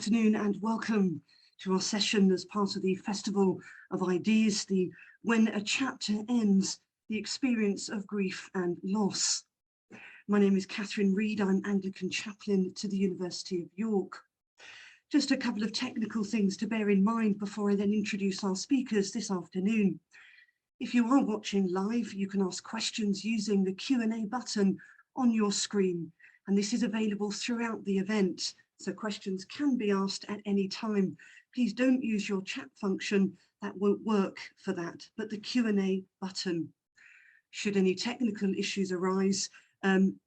afternoon and welcome to our session as part of the Festival of Ideas, the When a Chapter Ends, the Experience of Grief and Loss. My name is Catherine Reid, I'm Anglican Chaplain to the University of York. Just a couple of technical things to bear in mind before I then introduce our speakers this afternoon. If you are watching live, you can ask questions using the Q&A button on your screen, and this is available throughout the event. So questions can be asked at any time. Please don't use your chat function, that won't work for that, but the Q&A button. Should any technical issues arise,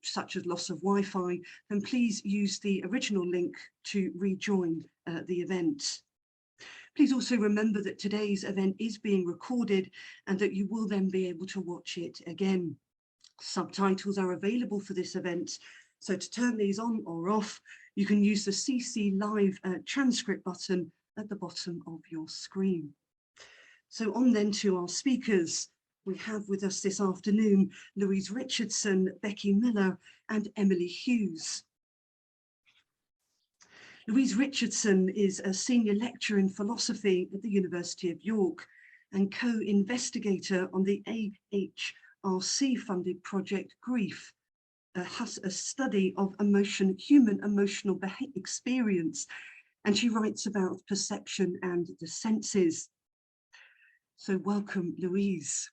such as loss of Wi-Fi, then please use the original link to rejoin the event. Please also remember that today's event is being recorded and that you will then be able to watch it again. Subtitles are available for this event, so to turn these on or off, you can use the CC Live transcript button at the bottom of your screen. So on then to our speakers. We have with us this afternoon Louise Richardson, Becky Millar and Emily Hughes. Louise Richardson is a senior lecturer in philosophy at the University of York and co-investigator on the AHRC-funded project Grief, a study of human emotional experience, and she writes about perception and the senses. So welcome, Louise.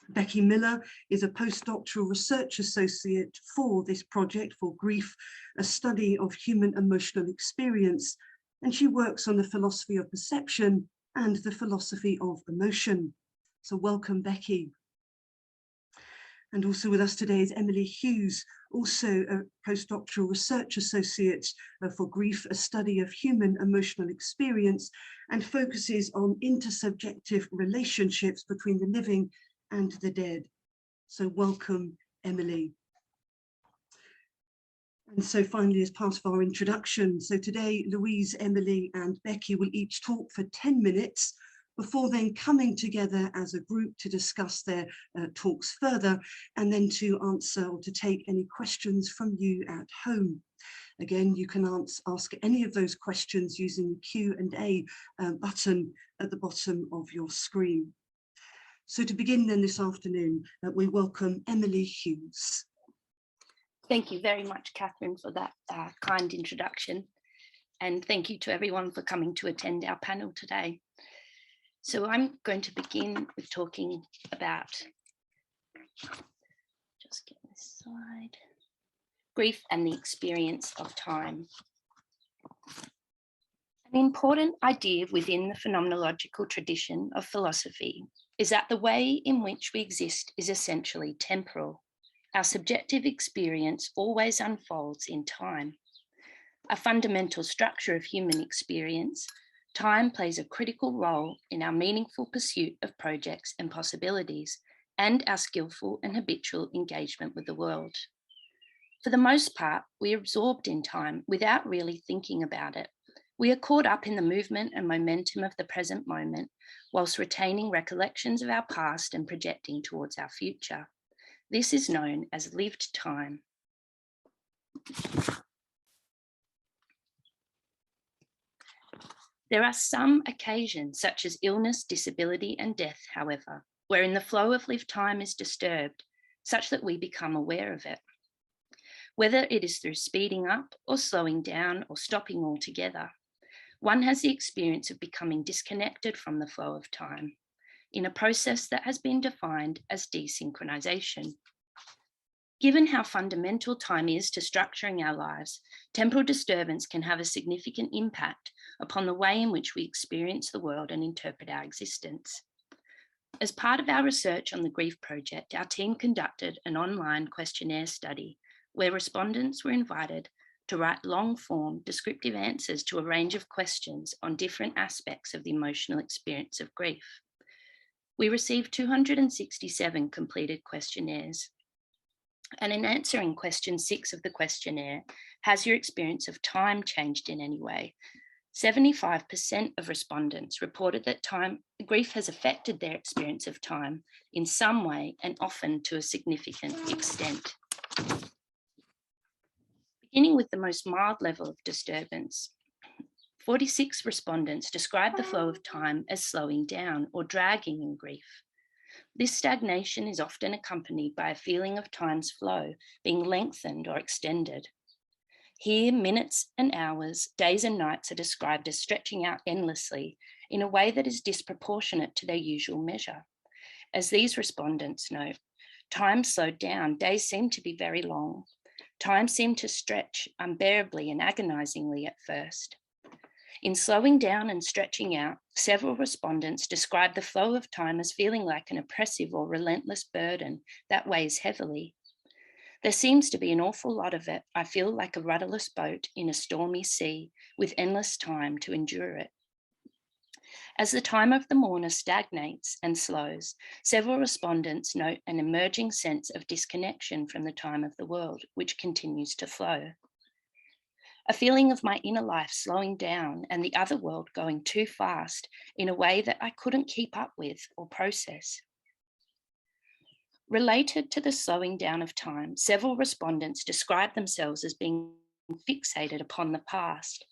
Becky Millar is a postdoctoral research associate for this project for Grief, a study of human emotional experience, and she works on the philosophy of perception and the philosophy of emotion. So welcome, Becky. And also with us today is Emily Hughes, also a postdoctoral research associate for Grief, a study of human emotional experience, and focuses on intersubjective relationships between the living and the dead. So welcome, Emily. And so finally, as part of our introduction, so today Louise, Emily and Becky will each talk for 10 minutes before then coming together as a group to discuss their talks further and then to answer or to take any questions from you at home. Again, you can ask any of those questions using the Q&A button at the bottom of your screen. So to begin then this afternoon, we welcome Emily Hughes. Thank you very much, Catherine, for that kind introduction. And thank you to everyone for coming to attend our panel today. So I'm going to begin with talking about, just get this slide, grief and the experience of time. An important idea within the phenomenological tradition of philosophy is that the way in which we exist is essentially temporal. Our subjective experience always unfolds in time. A fundamental structure of human experience, time plays a critical role in our meaningful pursuit of projects and possibilities and our skillful and habitual engagement with the world. For the most part, we are absorbed in time without really thinking about it. We are caught up in the movement and momentum of the present moment whilst retaining recollections of our past and projecting towards our future. This is known as lived time. There are some occasions, such as illness, disability, and death, however, wherein the flow of lived time is disturbed, such that we become aware of it. Whether it is through speeding up or slowing down or stopping altogether, one has the experience of becoming disconnected from the flow of time in a process that has been defined as desynchronization. Given how fundamental time is to structuring our lives, temporal disturbance can have a significant impact upon the way in which we experience the world and interpret our existence. As part of our research on the Grief project, our team conducted an online questionnaire study where respondents were invited to write long-form descriptive answers to a range of questions on different aspects of the emotional experience of grief. We received 267 completed questionnaires. And in answering question 6 of the questionnaire, has your experience of time changed in any way? 75% of respondents reported that grief has affected their experience of time in some way and often to a significant extent. Beginning with the most mild level of disturbance, 46 respondents describe the flow of time as slowing down or dragging in grief. This stagnation is often accompanied by a feeling of time's flow being lengthened or extended. Here, minutes and hours, days and nights are described as stretching out endlessly in a way that is disproportionate to their usual measure. As these respondents note, time slowed down, days seemed to be very long. Time seemed to stretch unbearably and agonizingly at first. In slowing down and stretching out, several respondents describe the flow of time as feeling like an oppressive or relentless burden that weighs heavily. There seems to be an awful lot of it. I feel like a rudderless boat in a stormy sea with endless time to endure it. As the time of the mourner stagnates and slows, several respondents note an emerging sense of disconnection from the time of the world, which continues to flow. A feeling of my inner life slowing down and the other world going too fast in a way that I couldn't keep up with or process. Related to the slowing down of time, several respondents describe themselves as being fixated upon the past,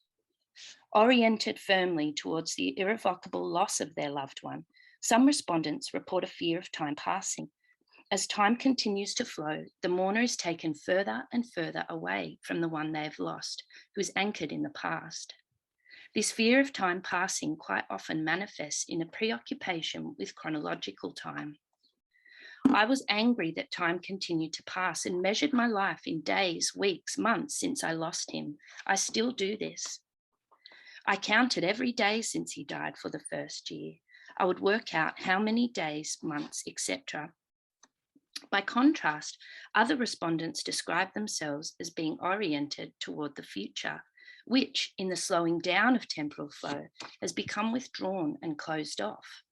oriented firmly towards the irrevocable loss of their loved one. Some respondents report a fear of time passing. As time continues to flow, the mourner is taken further and further away from the one they have lost, who is anchored in the past. This fear of time passing quite often manifests in a preoccupation with chronological time. I was angry that time continued to pass and measured my life in days, weeks, months since I lost him. I still do this. I counted every day since he died for the first year. I would work out how many days, months, etc. By contrast, other respondents describe themselves as being oriented toward the future, which, in the slowing down of temporal flow, has become withdrawn and closed off.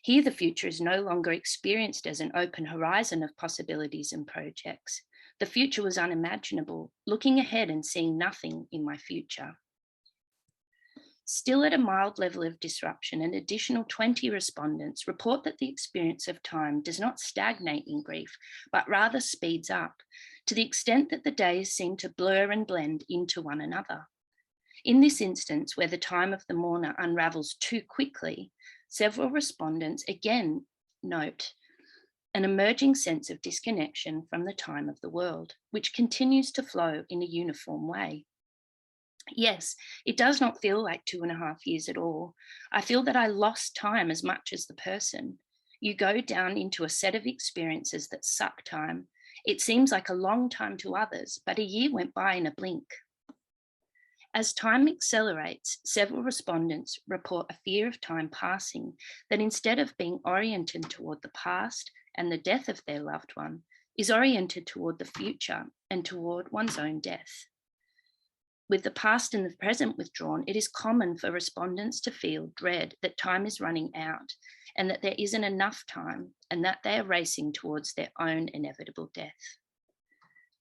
Here, the future is no longer experienced as an open horizon of possibilities and projects. The future was unimaginable, looking ahead and seeing nothing in my future. Still at a mild level of disruption, an additional 20 respondents report that the experience of time does not stagnate in grief, but rather speeds up, to the extent that the days seem to blur and blend into one another. In this instance, where the time of the mourner unravels too quickly, several respondents again note an emerging sense of disconnection from the time of the world, which continues to flow in a uniform way. Yes, it does not feel like 2.5 years at all. I feel that I lost time as much as the person. You go down into a set of experiences that suck time. It seems like a long time to others, but a year went by in a blink. As time accelerates, several respondents report a fear of time passing that, instead of being oriented toward the past and the death of their loved one, is oriented toward the future and toward one's own death. With the past and the present withdrawn, it is common for respondents to feel dread that time is running out and that there isn't enough time, and that they are racing towards their own inevitable death.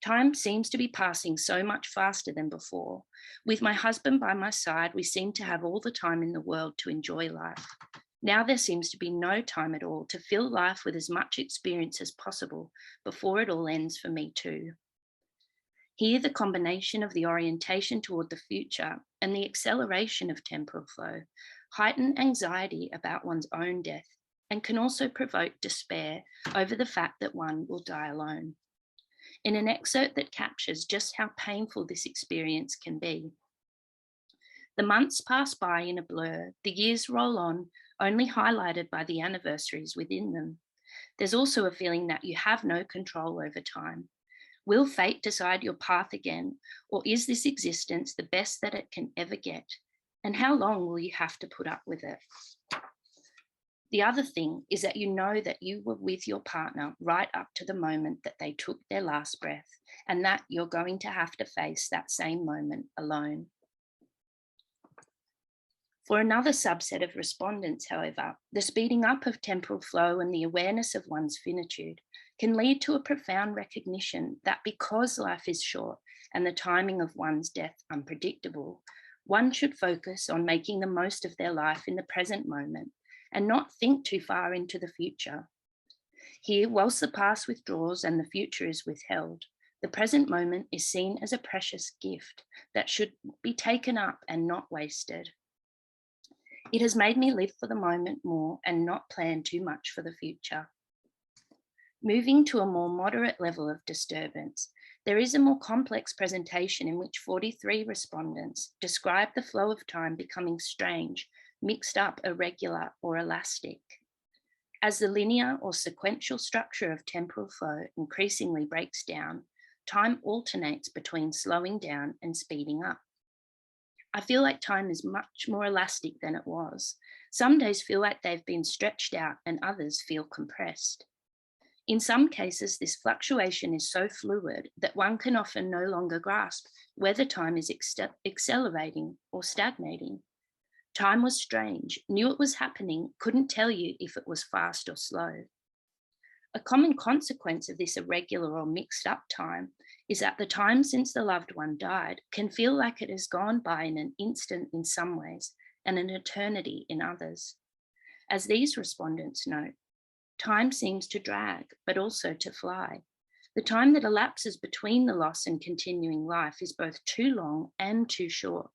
Time seems to be passing so much faster than before. With my husband by my side, we seem to have all the time in the world to enjoy life. Now there seems to be no time at all to fill life with as much experience as possible before it all ends for me too. Here, the combination of the orientation toward the future and the acceleration of temporal flow heighten anxiety about one's own death and can also provoke despair over the fact that one will die alone. In an excerpt that captures just how painful this experience can be. The months pass by in a blur, the years roll on, only highlighted by the anniversaries within them. There's also a feeling that you have no control over time. Will fate decide your path again, or is this existence the best that it can ever get? And how long will you have to put up with it? The other thing is that you know that you were with your partner right up to the moment that they took their last breath, and that you're going to have to face that same moment alone. For another subset of respondents, however, the speeding up of temporal flow and the awareness of one's finitude can lead to a profound recognition that because life is short and the timing of one's death unpredictable, one should focus on making the most of their life in the present moment and not think too far into the future. Here, whilst the past withdraws and the future is withheld, The present moment is seen as a precious gift that should be taken up and not wasted. It has made me live for the moment more and not plan too much for the future. Moving to a more moderate level of disturbance, there is a more complex presentation in which 43 respondents describe the flow of time becoming strange, mixed up, irregular, or elastic. As the linear or sequential structure of temporal flow increasingly breaks down, time alternates between slowing down and speeding up. I feel like time is much more elastic than it was. Some days feel like they've been stretched out and others feel compressed. In some cases, this fluctuation is so fluid that one can often no longer grasp whether time is accelerating or stagnating. Time was strange, knew it was happening, couldn't tell you if it was fast or slow. A common consequence of this irregular or mixed up time is that the time since the loved one died can feel like it has gone by in an instant in some ways and an eternity in others. As these respondents note, time seems to drag, but also to fly. The time that elapses between the loss and continuing life is both too long and too short.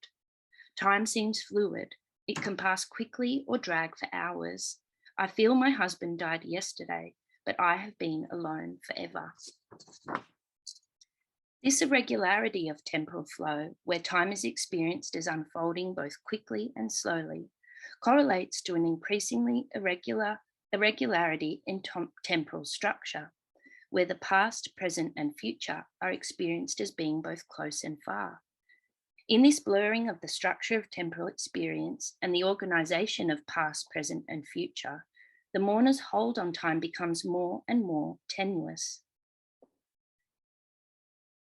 Time seems fluid. It can pass quickly or drag for hours. I feel my husband died yesterday, but I have been alone forever. This irregularity of temporal flow, where time is experienced as unfolding both quickly and slowly, correlates to an increasingly irregularity in temporal structure, where the past, present, and future are experienced as being both close and far. In this blurring of the structure of temporal experience and the organisation of past, present, and future, the mourner's hold on time becomes more and more tenuous.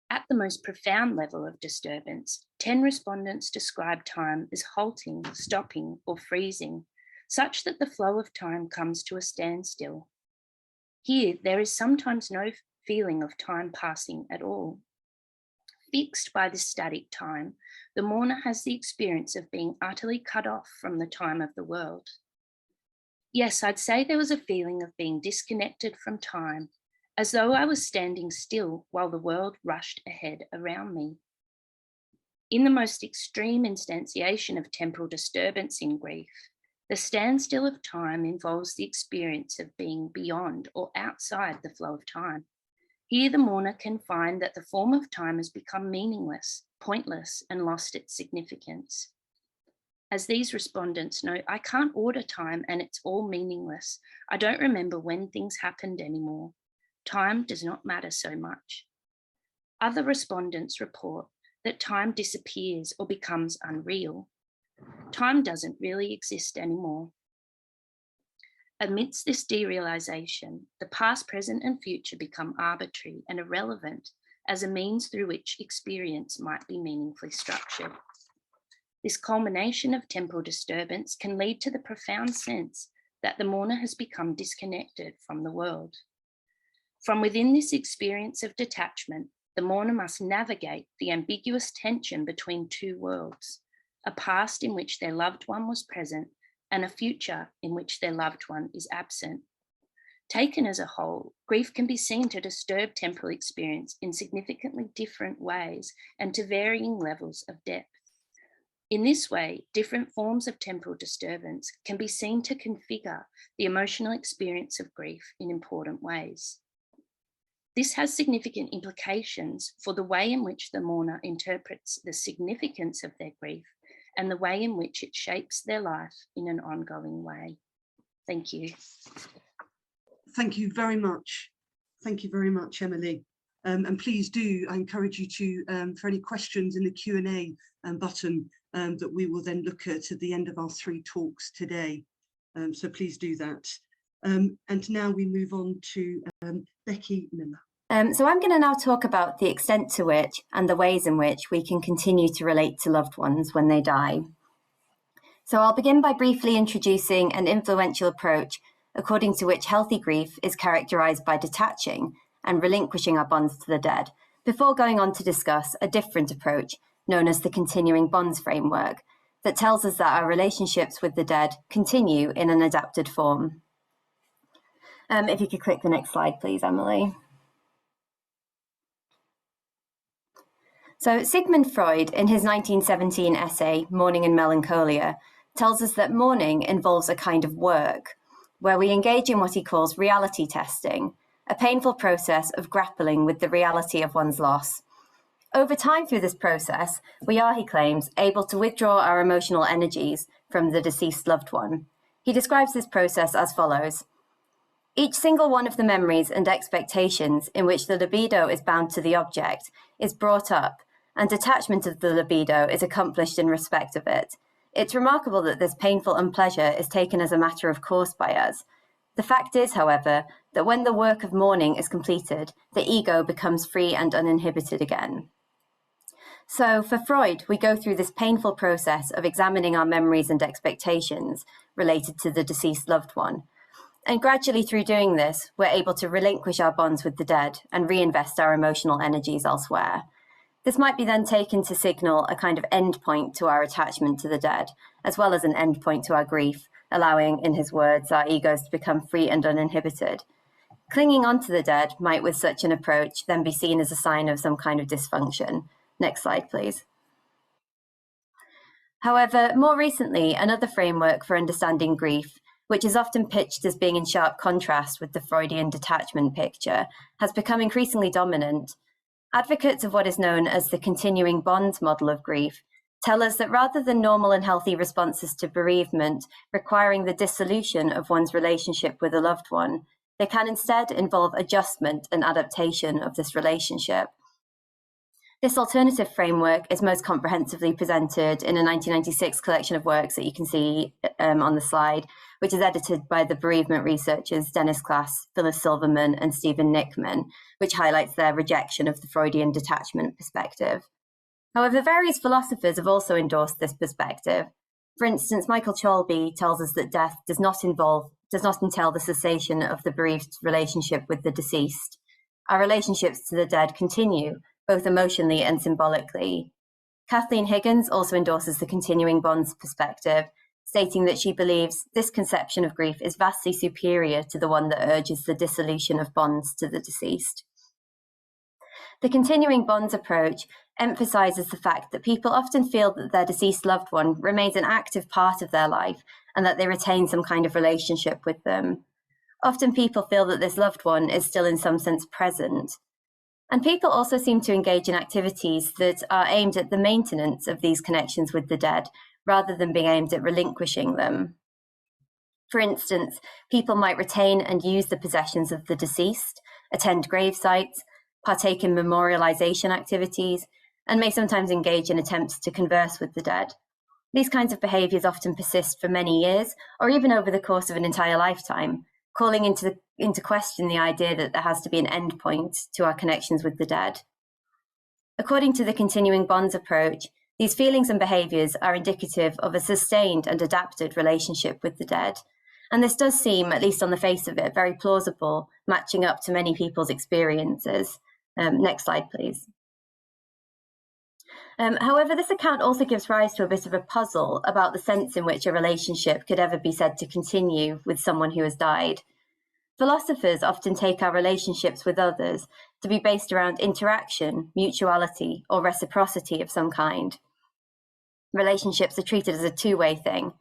At the most profound level of disturbance, 10 respondents describe time as halting, stopping, or freezing, such that the flow of time comes to a standstill. Here, there is sometimes no feeling of time passing at all. Fixed by this static time, the mourner has the experience of being utterly cut off from the time of the world. Yes, I'd say there was a feeling of being disconnected from time, as though I was standing still while the world rushed ahead around me. In the most extreme instantiation of temporal disturbance in grief, the standstill of time involves the experience of being beyond or outside the flow of time. Here, the mourner can find that the form of time has become meaningless, pointless, and lost its significance. As these respondents note, I can't order time and it's all meaningless. I don't remember when things happened anymore. Time does not matter so much. Other respondents report that time disappears or becomes unreal. Time doesn't really exist anymore. Amidst this derealization, the past, present, and future become arbitrary and irrelevant as a means through which experience might be meaningfully structured. This culmination of temporal disturbance can lead to the profound sense that the mourner has become disconnected from the world. From within this experience of detachment, the mourner must navigate the ambiguous tension between two worlds, a past in which their loved one was present and a future in which their loved one is absent. Taken as a whole, grief can be seen to disturb temporal experience in significantly different ways and to varying levels of depth. In this way, different forms of temporal disturbance can be seen to configure the emotional experience of grief in important ways. This has significant implications for the way in which the mourner interprets the significance of their grief and the way in which it shapes their life in an ongoing way. Thank you. Thank you very much. Thank you very much, Emily. And please do, I encourage you to, for any questions in the Q&A button that we will then look at the end of our 3 talks today. So please do that. And now we move on to Becky Millar. So I'm going to now talk about the extent to which and the ways in which we can continue to relate to loved ones when they die. So I'll begin by briefly introducing an influential approach according to which healthy grief is characterised by detaching and relinquishing our bonds to the dead, before going on to discuss a different approach known as the continuing bonds framework that tells us that our relationships with the dead continue in an adapted form. If you could click the next slide, please, Emily. So Sigmund Freud, in his 1917 essay, Mourning and Melancholia, tells us that mourning involves a kind of work, where we engage in what he calls reality testing, a painful process of grappling with the reality of one's loss. Over time through this process, we are, he claims, able to withdraw our emotional energies from the deceased loved one. He describes this process as follows. Each single one of the memories and expectations in which the libido is bound to the object is brought up, and detachment of the libido is accomplished in respect of it. It's remarkable that this painful unpleasure is taken as a matter of course by us. The fact is, however, that when the work of mourning is completed, the ego becomes free and uninhibited again. So for Freud, we go through this painful process of examining our memories and expectations related to the deceased loved one. And gradually through doing this, we're able to relinquish our bonds with the dead and reinvest our emotional energies elsewhere. This might be then taken to signal a kind of end point to our attachment to the dead, as well as an end point to our grief, allowing, in his words, our egos to become free and uninhibited. Clinging on to the dead might, with such an approach, then be seen as a sign of some kind of dysfunction. Next slide, please. However, more recently, another framework for understanding grief, which is often pitched as being in sharp contrast with the Freudian detachment picture, has become increasingly dominant. Advocates of what is known as the continuing bonds model of grief tell us that rather than normal and healthy responses to bereavement requiring the dissolution of one's relationship with a loved one, they can instead involve adjustment and adaptation of this relationship. This alternative framework is most comprehensively presented in a 1996 collection of works that you can see on the slide, which is edited by the bereavement researchers Dennis Klass, Phyllis Silverman, and Stephen Nickman, which highlights their rejection of the Freudian detachment perspective. However, various philosophers have also endorsed this perspective. For instance, Michael Cholby tells us that death does not entail the cessation of the bereaved relationship with the deceased. Our relationships to the dead continue, both emotionally and symbolically. Kathleen Higgins also endorses the continuing bonds perspective, stating that she believes this conception of grief is vastly superior to the one that urges the dissolution of bonds to the deceased. The continuing bonds approach emphasizes the fact that people often feel that their deceased loved one remains an active part of their life and that they retain some kind of relationship with them. Often people feel that this loved one is still in some sense present. And people also seem to engage in activities that are aimed at the maintenance of these connections with the dead, rather than being aimed at relinquishing them. For instance, people might retain and use the possessions of the deceased, attend grave sites, partake in memorialization activities, and may sometimes engage in attempts to converse with the dead. These kinds of behaviors often persist for many years, or even over the course of an entire lifetime, calling into question the idea that there has to be an end point to our connections with the dead. According to the continuing bonds approach, these feelings and behaviours are indicative of a sustained and adapted relationship with the dead. And this does seem, at least on the face of it, very plausible, matching up to many people's experiences. Next slide, please. However, this account also gives rise to a bit of a puzzle about the sense in which a relationship could ever be said to continue with someone who has died. Philosophers often take our relationships with others to be based around interaction, mutuality, or reciprocity of some kind. Relationships are treated as a two-way thing.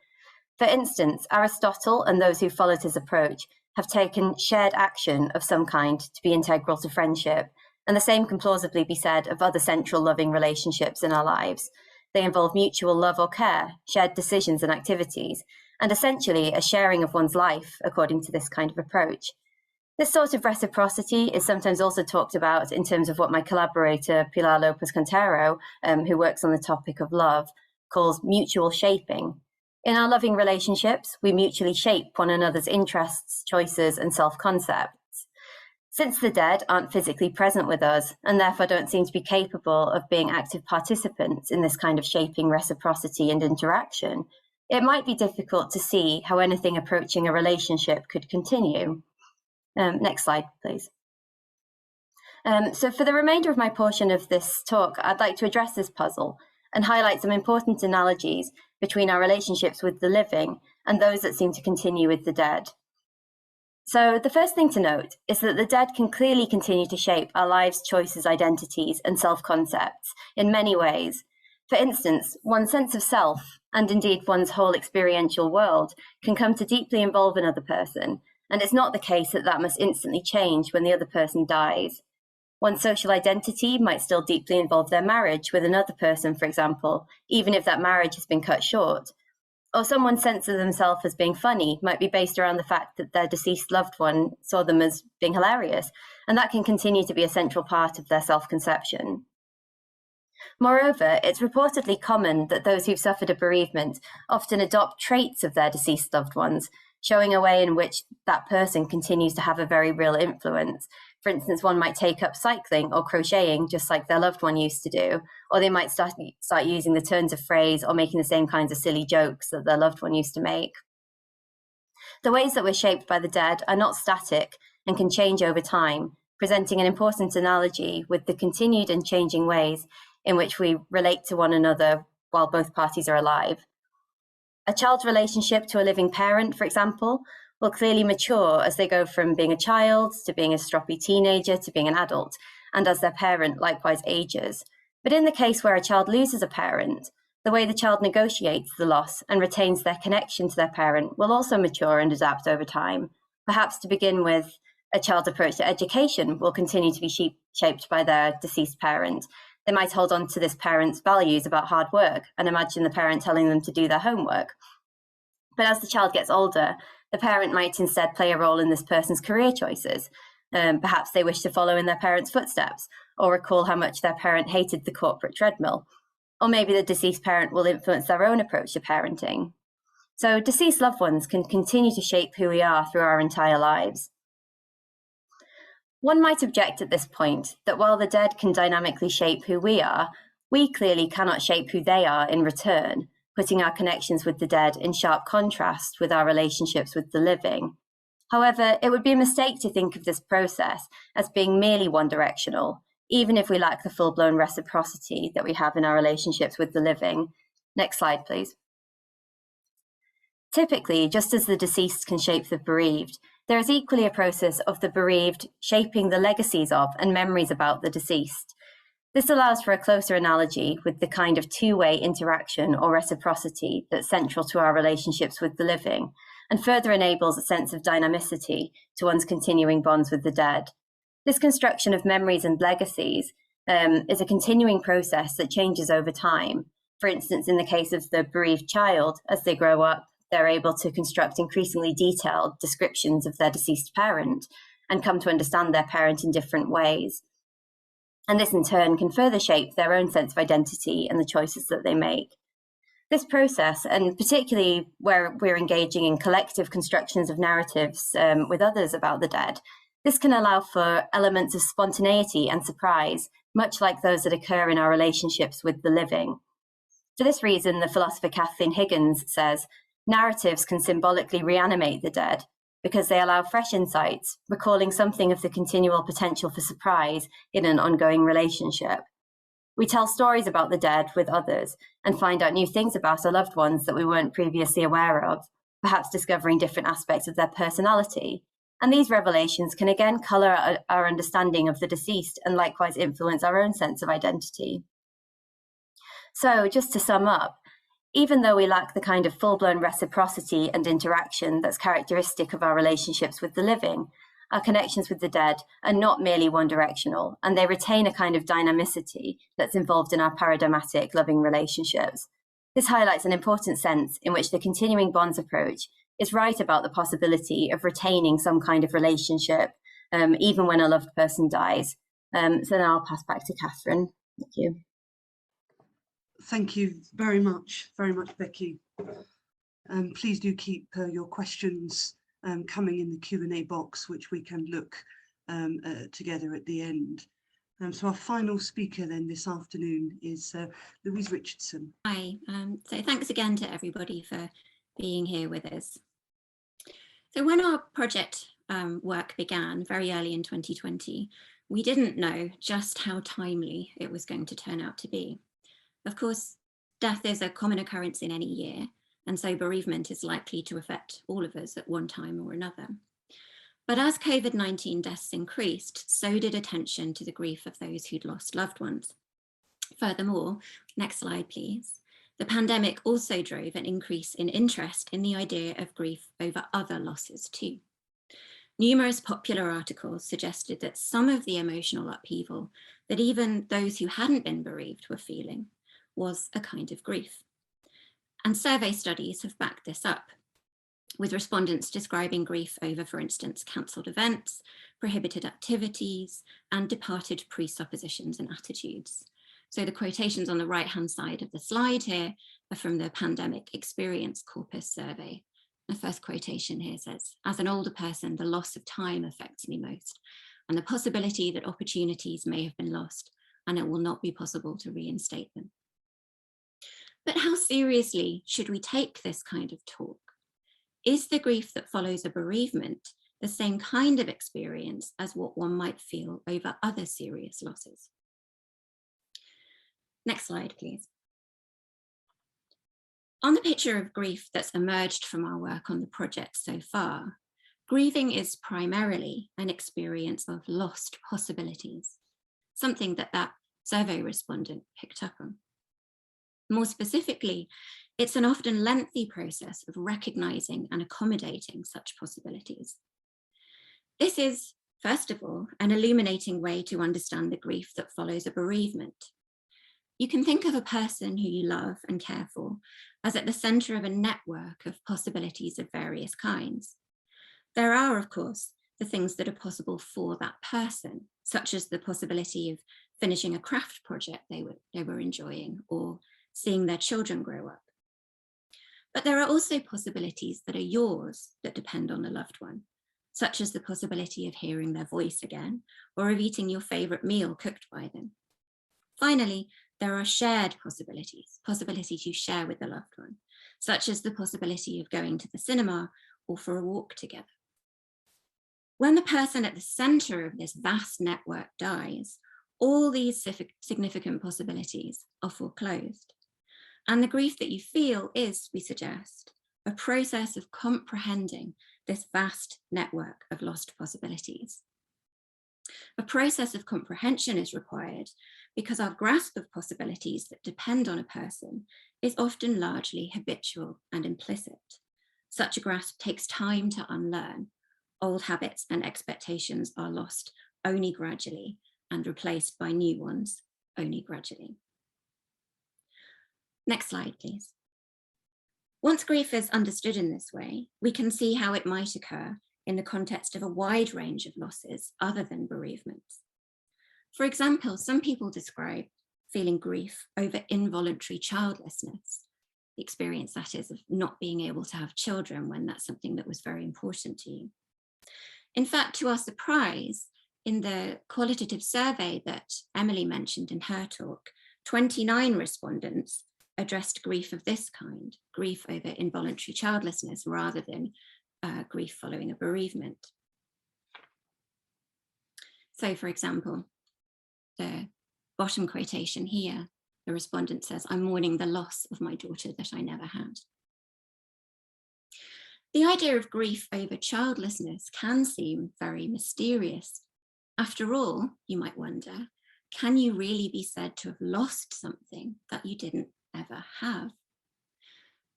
For instance, Aristotle and those who followed his approach have taken shared action of some kind to be integral to friendship, and the same can plausibly be said of other central loving relationships in our lives. They involve mutual love or care, shared decisions and activities, and essentially a sharing of one's life according to this kind of approach. This sort of reciprocity is sometimes also talked about in terms of what my collaborator Pilar Lopez-Contero, who works on the topic of love, calls mutual shaping. In our loving relationships, we mutually shape one another's interests, choices, and self-concepts. Since the dead aren't physically present with us, and therefore don't seem to be capable of being active participants in this kind of shaping reciprocity and interaction, it might be difficult to see how anything approaching a relationship could continue. Next slide, please. So for the remainder of my portion of this talk, I'd like to address this puzzle and highlight some important analogies between our relationships with the living and those that seem to continue with the dead. So the first thing to note is that the dead can clearly continue to shape our lives, choices, identities, and self-concepts in many ways. For instance, one's sense of self, and indeed one's whole experiential world, can come to deeply involve another person, and it's not the case that that must instantly change when the other person dies. One's social identity might still deeply involve their marriage with another person, for example, even if that marriage has been cut short. Or someone's sense of themselves as being funny might be based around the fact that their deceased loved one saw them as being hilarious, and that can continue to be a central part of their self-conception. Moreover, it's reportedly common that those who've suffered a bereavement often adopt traits of their deceased loved ones, showing a way in which that person continues to have a very real influence. For instance, one might take up cycling or crocheting just like their loved one used to do, or they might start using the turns of phrase or making the same kinds of silly jokes that their loved one used to make. The ways that we're shaped by the dead are not static and can change over time, presenting an important analogy with the continued and changing ways in which we relate to one another while both parties are alive. A child's relationship to a living parent, for example, will clearly mature as they go from being a child to being a stroppy teenager to being an adult, and as their parent likewise ages. But in the case where a child loses a parent, the way the child negotiates the loss and retains their connection to their parent will also mature and adapt over time. Perhaps to begin with, a child's approach to education will continue to be shaped by their deceased parent. They might hold on to this parent's values about hard work and imagine the parent telling them to do their homework. But as the child gets older, the parent might instead play a role in this person's career choices. Perhaps they wish to follow in their parents' footsteps or recall how much their parent hated the corporate treadmill. Or maybe the deceased parent will influence their own approach to parenting. So deceased loved ones can continue to shape who we are through our entire lives. One might object at this point that while the dead can dynamically shape who we are, we clearly cannot shape who they are in return, putting our connections with the dead in sharp contrast with our relationships with the living. However, it would be a mistake to think of this process as being merely one-directional, even if we lack the full-blown reciprocity that we have in our relationships with the living. Next slide, please. Typically, just as the deceased can shape the bereaved, there is equally a process of the bereaved shaping the legacies of and memories about the deceased. This allows for a closer analogy with the kind of two-way interaction or reciprocity that's central to our relationships with the living, and further enables a sense of dynamicity to one's continuing bonds with the dead. This construction of memories and legacies is a continuing process that changes over time. For instance, in the case of the bereaved child, as they grow up, they're able to construct increasingly detailed descriptions of their deceased parent and come to understand their parent in different ways. And this in turn can further shape their own sense of identity and the choices that they make. This process, and particularly where we're engaging in collective constructions of narratives with others about the dead, this can allow for elements of spontaneity and surprise, much like those that occur in our relationships with the living. For this reason, the philosopher Kathleen Higgins says, narratives can symbolically reanimate the dead because they allow fresh insights, recalling something of the continual potential for surprise in an ongoing relationship. We tell stories about the dead with others and find out new things about our loved ones that we weren't previously aware of, perhaps discovering different aspects of their personality. And these revelations can again colour our understanding of the deceased and likewise influence our own sense of identity. So, just to sum up, even though we lack the kind of full-blown reciprocity and interaction that's characteristic of our relationships with the living, our connections with the dead are not merely one-directional, and they retain a kind of dynamicity that's involved in our paradigmatic loving relationships. This highlights an important sense in which the continuing bonds approach is right about the possibility of retaining some kind of relationship, even when a loved person dies. So now I'll pass back to Catherine. Thank you. Thank you very much, Becky. Please do keep your questions coming in the Q&A box, which we can look together at the end. So our final speaker then this afternoon is Louise Richardson. Hi, so thanks again to everybody for being here with us. So when our project work began very early in 2020, we didn't know just how timely it was going to turn out to be. Of course, death is a common occurrence in any year, and so bereavement is likely to affect all of us at one time or another. But as COVID-19 deaths increased, so did attention to the grief of those who'd lost loved ones. Furthermore, next slide, please. The pandemic also drove an increase in interest in the idea of grief over other losses too. Numerous popular articles suggested that some of the emotional upheaval that even those who hadn't been bereaved were feeling was a kind of grief. And survey studies have backed this up, with respondents describing grief over, for instance, cancelled events, prohibited activities, and departed presuppositions and attitudes. So the quotations on the right-hand side of the slide here are from the Pandemic Experience Corpus survey. The first quotation here says, "As an older person, the loss of time affects me most, and the possibility that opportunities may have been lost and it will not be possible to reinstate them." But how seriously should we take this kind of talk? Is the grief that follows a bereavement the same kind of experience as what one might feel over other serious losses? Next slide, please. On the picture of grief that's emerged from our work on the project so far, grieving is primarily an experience of lost possibilities, something that survey respondent picked up on. More specifically, it's an often lengthy process of recognizing and accommodating such possibilities. This is, first of all, an illuminating way to understand the grief that follows a bereavement. You can think of a person who you love and care for as at the center of a network of possibilities of various kinds. There are, of course, the things that are possible for that person, such as the possibility of finishing a craft project they were enjoying or seeing their children grow up. But there are also possibilities that are yours that depend on the loved one, such as the possibility of hearing their voice again or of eating your favorite meal cooked by them. Finally, there are shared possibilities you share with the loved one, such as the possibility of going to the cinema or for a walk together. When the person at the center of this vast network dies, all these significant possibilities are foreclosed. And the grief that you feel is, we suggest, a process of comprehending this vast network of lost possibilities. A process of comprehension is required because our grasp of possibilities that depend on a person is often largely habitual and implicit. Such a grasp takes time to unlearn. Old habits and expectations are lost only gradually and replaced by new ones only gradually. Next slide, please. Once grief is understood in this way, we can see how it might occur in the context of a wide range of losses other than bereavements. For example, some people describe feeling grief over involuntary childlessness, the experience that is of not being able to have children when that's something that was very important to you. In fact, to our surprise, in the qualitative survey that Emily mentioned in her talk, 29 respondents addressed grief of this kind, grief over involuntary childlessness rather than grief following a bereavement. So, for example, the bottom quotation here, the respondent says, "I'm mourning the loss of my daughter that I never had." The idea of grief over childlessness can seem very mysterious. After all, you might wonder, can you really be said to have lost something that you didn't ever have?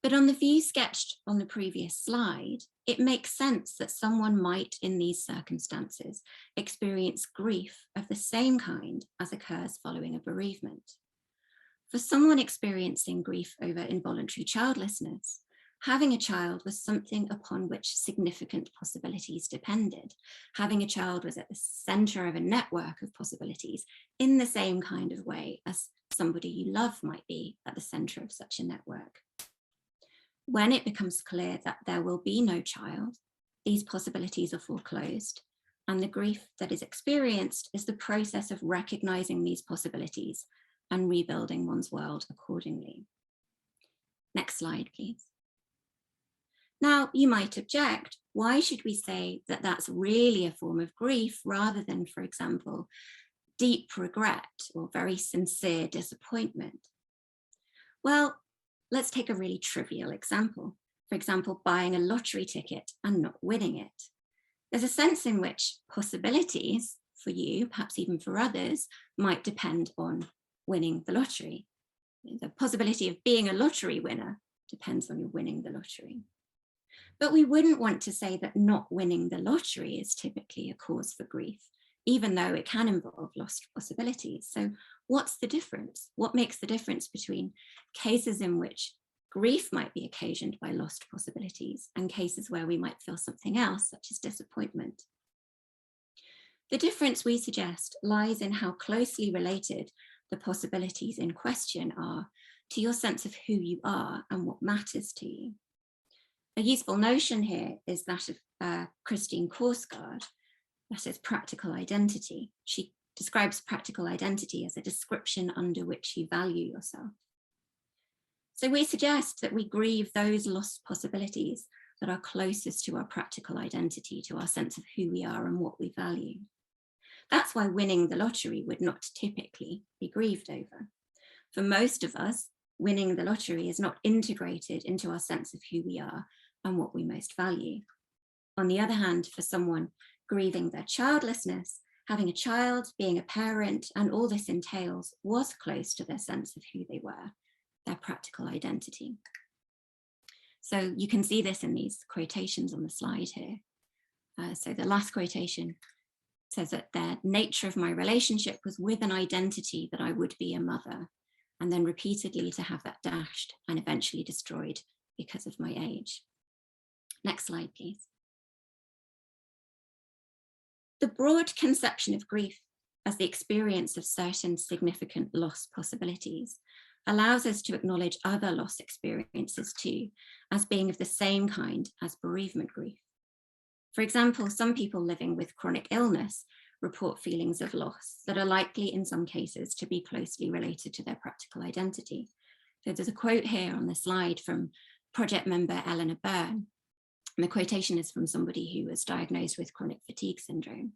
But on the view sketched on the previous slide, it makes sense that someone might, in these circumstances, experience grief of the same kind as occurs following a bereavement. For someone experiencing grief over involuntary childlessness, having a child was something upon which significant possibilities depended. Having a child was at the center of a network of possibilities in the same kind of way as somebody you love might be at the center of such a network. When it becomes clear that there will be no child, these possibilities are foreclosed, and the grief that is experienced is the process of recognizing these possibilities and rebuilding one's world accordingly. Next slide, please. Now, you might object, why should we say that that's really a form of grief rather than, for example, deep regret or very sincere disappointment? Well, let's take a really trivial example. For example, buying a lottery ticket and not winning it. There's a sense in which possibilities for you, perhaps even for others, might depend on winning the lottery. The possibility of being a lottery winner depends on you winning the lottery. But we wouldn't want to say that not winning the lottery is typically a cause for grief, even though it can involve lost possibilities. So what's the difference? What makes the difference between cases in which grief might be occasioned by lost possibilities and cases where we might feel something else, such as disappointment? The difference, we suggest, lies in how closely related the possibilities in question are to your sense of who you are and what matters to you. A useful notion here is that of Christine Korsgaard, that is practical identity. She describes practical identity as a description under which you value yourself. So we suggest that we grieve those lost possibilities that are closest to our practical identity, to our sense of who we are and what we value. That's why winning the lottery would not typically be grieved over. For most of us, winning the lottery is not integrated into our sense of who we are and what we most value. On the other hand, for someone grieving their childlessness, having a child, being a parent, and all this entails was close to their sense of who they were, their practical identity. So you can see this in these quotations on the slide here. So the last quotation says that the nature of my relationship was with an identity that I would be a mother, and then repeatedly to have that dashed and eventually destroyed because of my age. Next slide, please. The broad conception of grief as the experience of certain significant loss possibilities allows us to acknowledge other loss experiences too, as being of the same kind as bereavement grief. For example, some people living with chronic illness report feelings of loss that are likely in some cases to be closely related to their practical identity. So there's a quote here on the slide from project member Eleanor Byrne. And the quotation is from somebody who was diagnosed with chronic fatigue syndrome.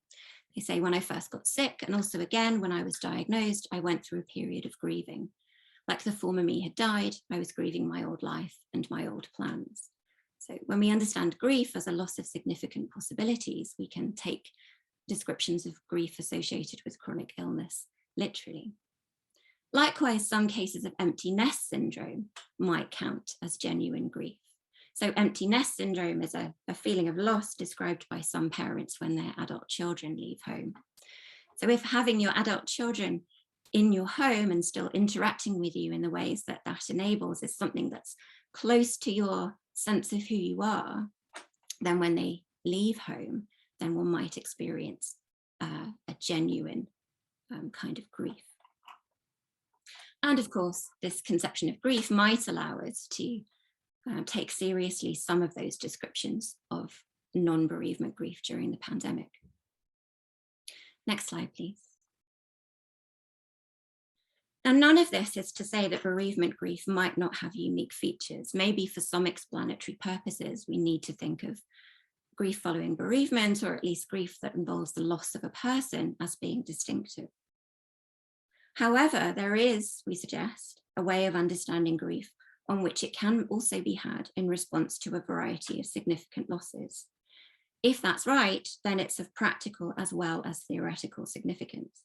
They say, when I first got sick, and also again, when I was diagnosed, I went through a period of grieving. Like the former me had died, I was grieving my old life and my old plans. So when we understand grief as a loss of significant possibilities, we can take descriptions of grief associated with chronic illness literally. Likewise, some cases of empty nest syndrome might count as genuine grief. So empty nest syndrome is a feeling of loss described by some parents when their adult children leave home. So if having your adult children in your home and still interacting with you in the ways that that enables is something that's close to your sense of who you are, then when they leave home, then one might experience a genuine kind of grief. And of course, this conception of grief might allow us to take seriously some of those descriptions of non-bereavement grief during the pandemic. Next slide, please. Now, none of this is to say that bereavement grief might not have unique features. Maybe for some explanatory purposes, we need to think of grief following bereavement, or at least grief that involves the loss of a person, as being distinctive. However, there is, we suggest, a way of understanding grief on which it can also be had in response to a variety of significant losses. If that's right, then it's of practical as well as theoretical significance.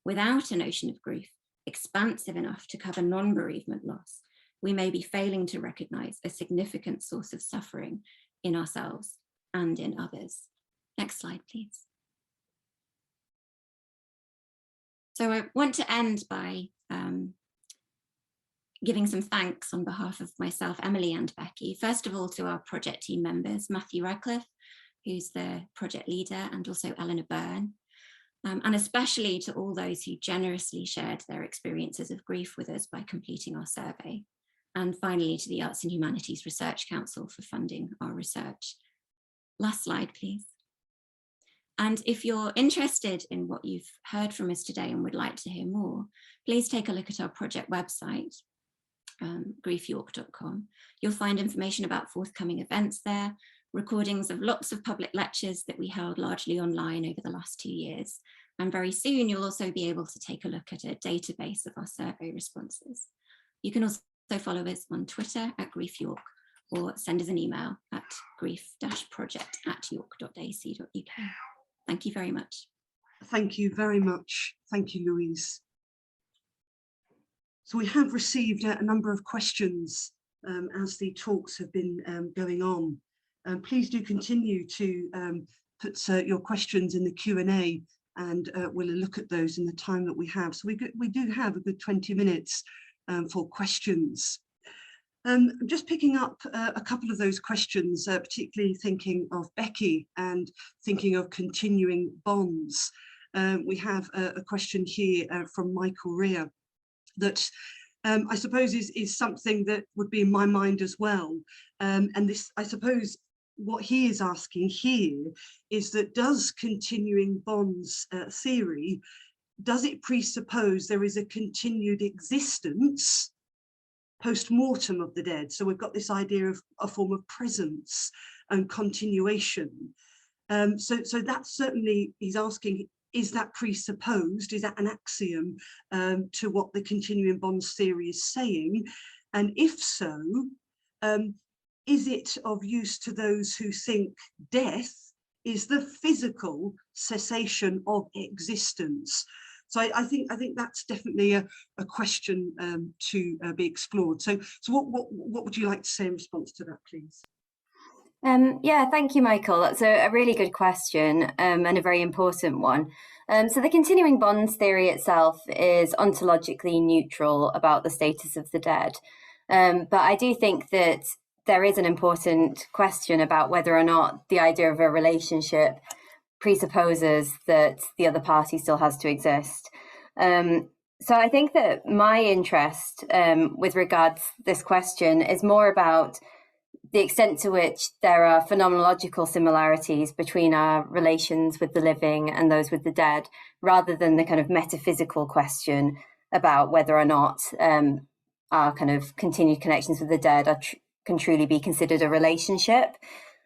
Without a notion of grief expansive enough to cover non-bereavement loss, we may be failing to recognize a significant source of suffering in ourselves and in others. Next slide, please. So I want to end by giving some thanks on behalf of myself, Emily and Becky. First of all, to our project team members, Matthew Radcliffe, who's the project leader, and also Eleanor Byrne, and especially to all those who generously shared their experiences of grief with us by completing our survey. And finally, to the Arts and Humanities Research Council for funding our research. Last slide, please. And if you're interested in what you've heard from us today and would like to hear more, please take a look at our project website, griefyork.com. You'll find information about forthcoming events there, recordings of lots of public lectures that we held largely online over the last 2 years. And very soon you'll also be able to take a look at a database of our survey responses. You can also follow us on Twitter @griefyork, or send us an email at grief-project@york.ac.uk. Thank you very much. Thank you very much. Thank you, Louise. So we have received a number of questions as the talks have been going on. Please do continue to put your questions in the Q&A, and we'll look at those in the time that we have. So we do have a good 20 minutes for questions. Just picking up a couple of those questions, particularly thinking of Becky and thinking of continuing bonds. We have a question here from Michael Rea that I suppose is something that would be in my mind as well. And this, I suppose, what he is asking here is that does continuing bonds theory, does it presuppose there is a continued existence post-mortem of the dead? So we've got this idea of a form of presence and continuation. So that certainly, he's asking, is that presupposed? Is that an axiom to what the continuing bonds theory is saying? And if so, is it of use to those who think death is the physical cessation of existence? So I think that's definitely a question to be explored. So what would you like to say in response to that, please? Yeah, thank you, Michael. That's a really good question and a very important one. So the continuing bonds theory itself is ontologically neutral about the status of the dead. But I do think that there is an important question about whether or not the idea of a relationship presupposes that the other party still has to exist. So I think that my interest with regards to this question is more about the extent to which there are phenomenological similarities between our relations with the living and those with the dead, rather than the kind of metaphysical question about whether or not our kind of continued connections with the dead can truly be considered a relationship.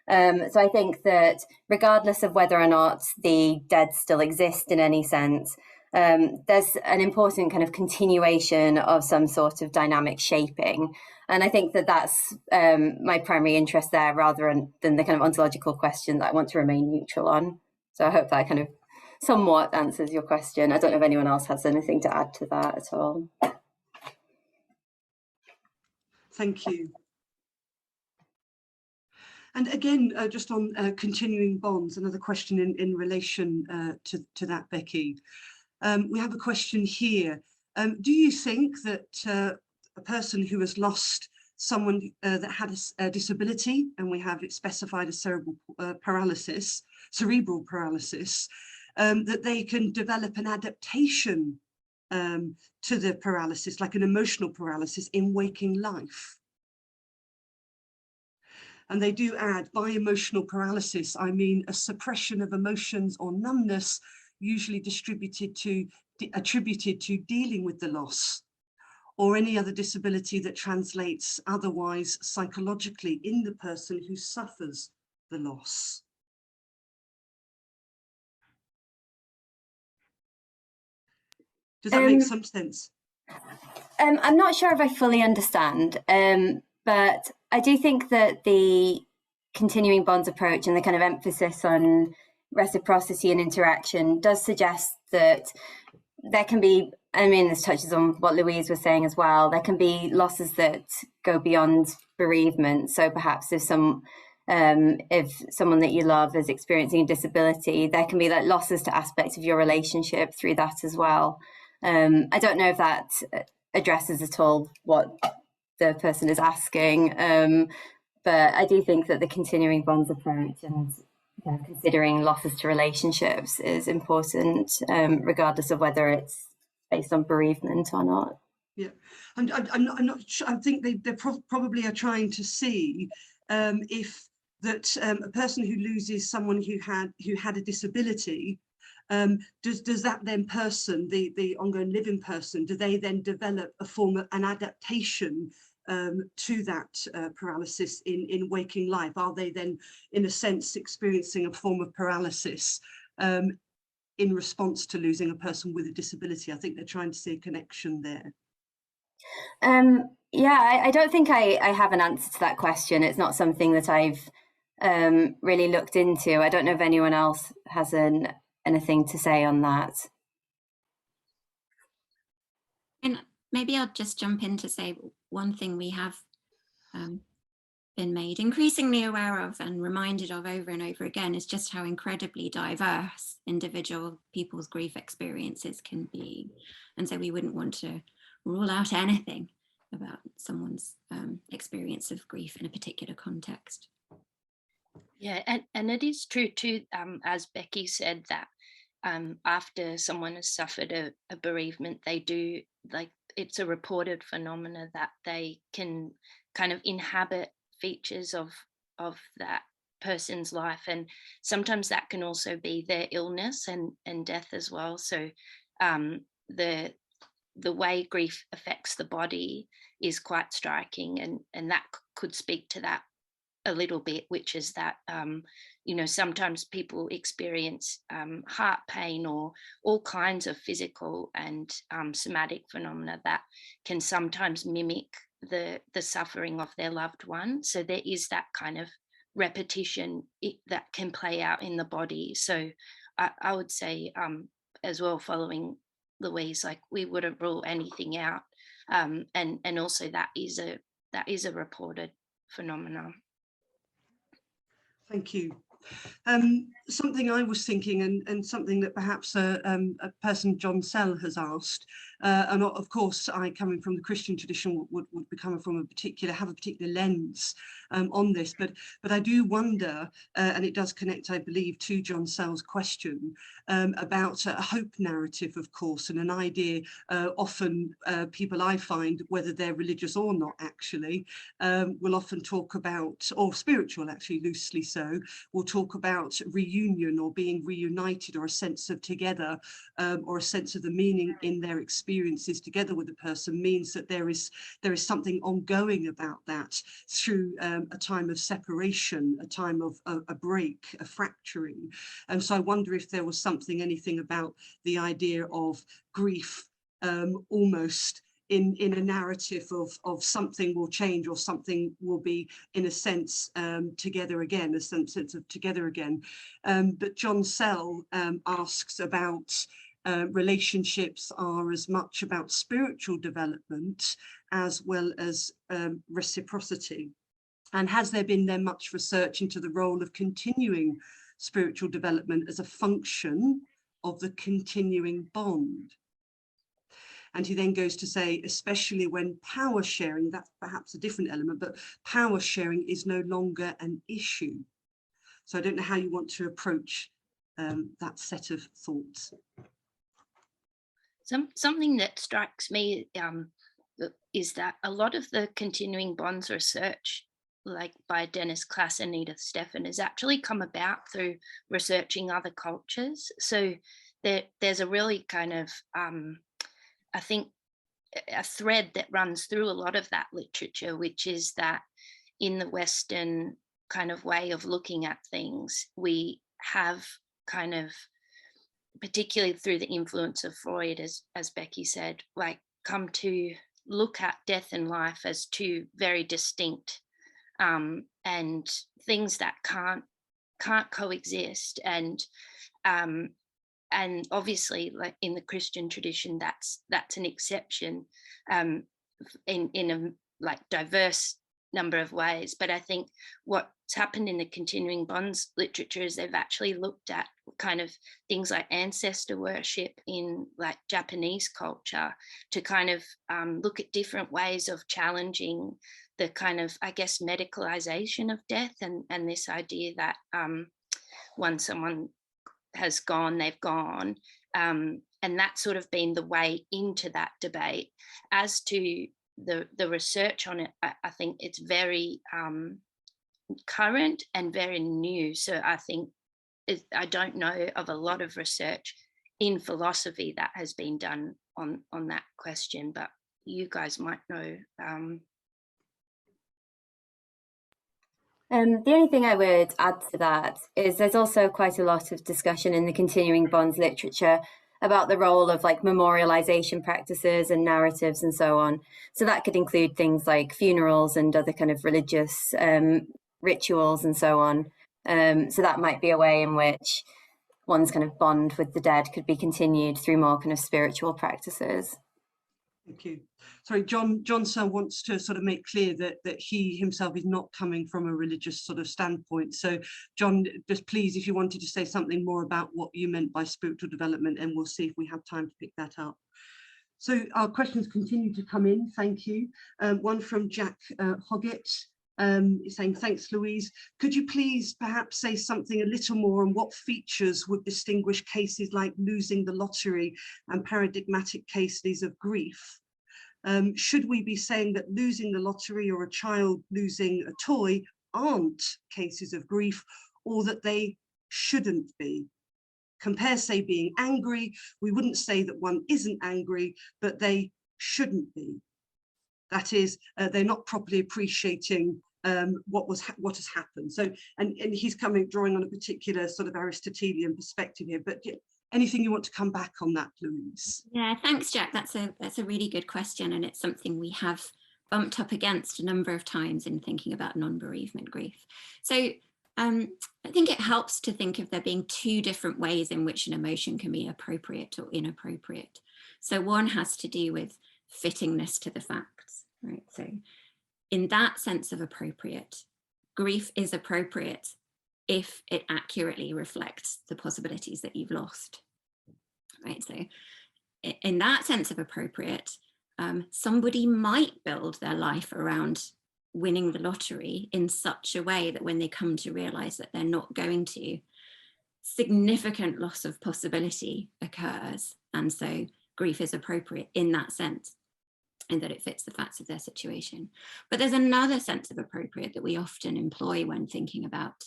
So I think that regardless of whether or not the dead still exist in any sense, there's an important kind of continuation of some sort of dynamic shaping. And I think that that's my primary interest there, rather than the kind of ontological question that I want to remain neutral on. So I hope that kind of somewhat answers your question. I don't know if anyone else has anything to add to that at all. Thank you. And again, just on continuing bonds, another question in relation to that, Becky. We have a question here. Do you think that a person who has lost someone that had a disability, and we have it specified as cerebral paralysis, that they can develop an adaptation to the paralysis, like an emotional paralysis in waking life? And they do add, by emotional paralysis, I mean a suppression of emotions or numbness, usually attributed to dealing with the loss, or any other disability that translates otherwise psychologically in the person who suffers the loss. Does that make some sense? I'm not sure if I fully understand, but I do think that the continuing bonds approach and the kind of emphasis on reciprocity and interaction does suggest that there can be, I mean, this touches on what Louise was saying as well, there can be losses that go beyond bereavement. So perhaps if someone that you love is experiencing a disability, there can be like losses to aspects of your relationship through that as well. I don't know if that addresses at all what the person is asking, but I do think that the continuing bonds approach and considering losses to relationships is important, regardless of whether it's based on bereavement or not. Yeah, I'm not sure. I think they probably are trying to see if that a person who loses someone who had a disability, does that then person, the ongoing living person, do they then develop a form of an adaptation to that paralysis in waking life? Are they then, in a sense, experiencing a form of paralysis in response to losing a person with a disability? I think they're trying to see a connection there. Yeah, I don't think I have an answer to that question. It's not something that I've really looked into. I don't know if anyone else has anything to say on that. And maybe I'll just jump in to say one thing we have been made increasingly aware of and reminded of over and over again is just how incredibly diverse individual people's grief experiences can be. And so we wouldn't want to rule out anything about someone's experience of grief in a particular context. Yeah, and it is true too, as Becky said, that after someone has suffered a bereavement, they do, like, it's a reported phenomena that they can kind of inhabit features of that person's life, and sometimes that can also be their illness and death as well. So the way grief affects the body is quite striking, and that could speak to that a little bit, which is that you know, sometimes people experience heart pain or all kinds of physical and somatic phenomena that can sometimes mimic the suffering of their loved one. So there is that kind of repetition that can play out in the body. So I would say as well, following Louise, like, we wouldn't rule anything out, and also that is a reported phenomenon. Thank you. Something I was thinking, and something that perhaps a person, John Sell, has asked, and of course I, coming from the Christian tradition, would be coming from have a particular lens on this, but I do wonder, and it does connect, I believe, to John Sell's question about a hope narrative, of course, and an idea often people, I find, whether they're religious or not actually, will often talk about, or spiritual actually, loosely so, will talk about reunion or being reunited, or a sense of together, or a sense of the meaning in their experiences together with a person, means that there is something ongoing about that through a time of separation, a time of a break, a fracturing. And so I wonder if there was anything about the idea of grief almost in a narrative of something will change, or something will be, in a sense, together again, a sense of together again. But John Sell asks about relationships are as much about spiritual development as well as reciprocity. And has there been then much research into the role of continuing spiritual development as a function of the continuing bond? And he then goes to say, especially when power sharing, that's perhaps a different element, but power sharing is no longer an issue. So I don't know how you want to approach that set of thoughts. Something that strikes me is that a lot of the continuing bonds research, like by Dennis Klass and Edith Steffen, has actually come about through researching other cultures. So there's a really kind of I think a thread that runs through a lot of that literature, which is that in the Western kind of way of looking at things, we have kind of, particularly through the influence of Freud, as Becky said, like, come to look at death and life as two very distinct and things that can't coexist. And obviously, like in the Christian tradition, that's an exception in a like diverse number of ways. But I think what's happened in the continuing bonds literature is they've actually looked at kind of things like ancestor worship in like Japanese culture to kind of look at different ways of challenging the kind of, I guess, medicalization of death, and this idea that once someone has gone, they've gone. And that's sort of been the way into that debate. As to the research on it, I think it's very current and very new. So I think I don't know of a lot of research in philosophy that has been done on that question, but you guys might know. The only thing I would add to that is there's also quite a lot of discussion in the continuing bonds literature about the role of like memorialization practices and narratives and so on. So that could include things like funerals and other kind of religious rituals and so on. So that might be a way in which one's kind of bond with the dead could be continued through more kind of spiritual practices. Thank you. Sorry, John Sir wants to sort of make clear that he himself is not coming from a religious sort of standpoint. So John, just please, if you wanted to say something more about what you meant by spiritual development, and we'll see if we have time to pick that up. So our questions continue to come in. Thank you. One from Jack Hoggett. Saying, thanks, Louise. Could you please perhaps say something a little more on what features would distinguish cases like losing the lottery and paradigmatic cases of grief? Should we be saying that losing the lottery or a child losing a toy aren't cases of grief, or that they shouldn't be? Compare, say, being angry. We wouldn't say that one isn't angry, but they shouldn't be. That is, they're not properly appreciating what has happened. So, and he's drawing on a particular sort of Aristotelian perspective here. But anything you want to come back on that, Louise? Yeah, thanks, Jack. That's a really good question, and it's something we have bumped up against a number of times in thinking about non-bereavement grief. So I think it helps to think of there being two different ways in which an emotion can be appropriate or inappropriate. So one has to do with fittingness to the facts, right? So in that sense of appropriate, grief is appropriate if it accurately reflects the possibilities that you've lost, right? So in that sense of appropriate, somebody might build their life around winning the lottery in such a way that when they come to realize that they're not going to, significant loss of possibility occurs. And so grief is appropriate in that sense, and that it fits the facts of their situation. But there's another sense of appropriate that we often employ when thinking about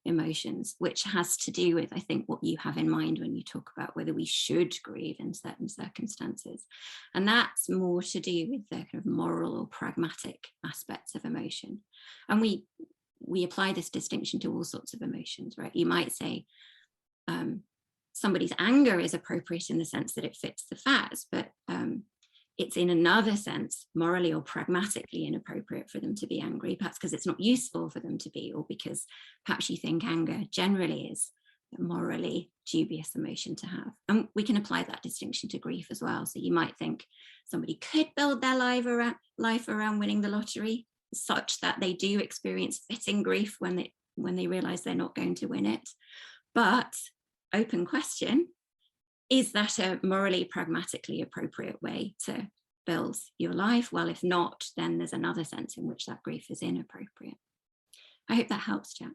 emotions, which has to do with, I think, what you have in mind when you talk about whether we should grieve in certain circumstances. And that's more to do with the kind of moral or pragmatic aspects of emotion. And we apply this distinction to all sorts of emotions, right? You might say somebody's anger is appropriate in the sense that it fits the facts, but it's in another sense morally or pragmatically inappropriate for them to be angry, perhaps because it's not useful for them to be, or because perhaps you think anger generally is a morally dubious emotion to have. And we can apply that distinction to grief as well. So you might think somebody could build their life around winning the lottery such that they do experience fitting grief when they realize they're not going to win it. But open question, is that a morally, pragmatically appropriate way to build your life? Well, if not, then there's another sense in which that grief is inappropriate. I hope that helps, Jack.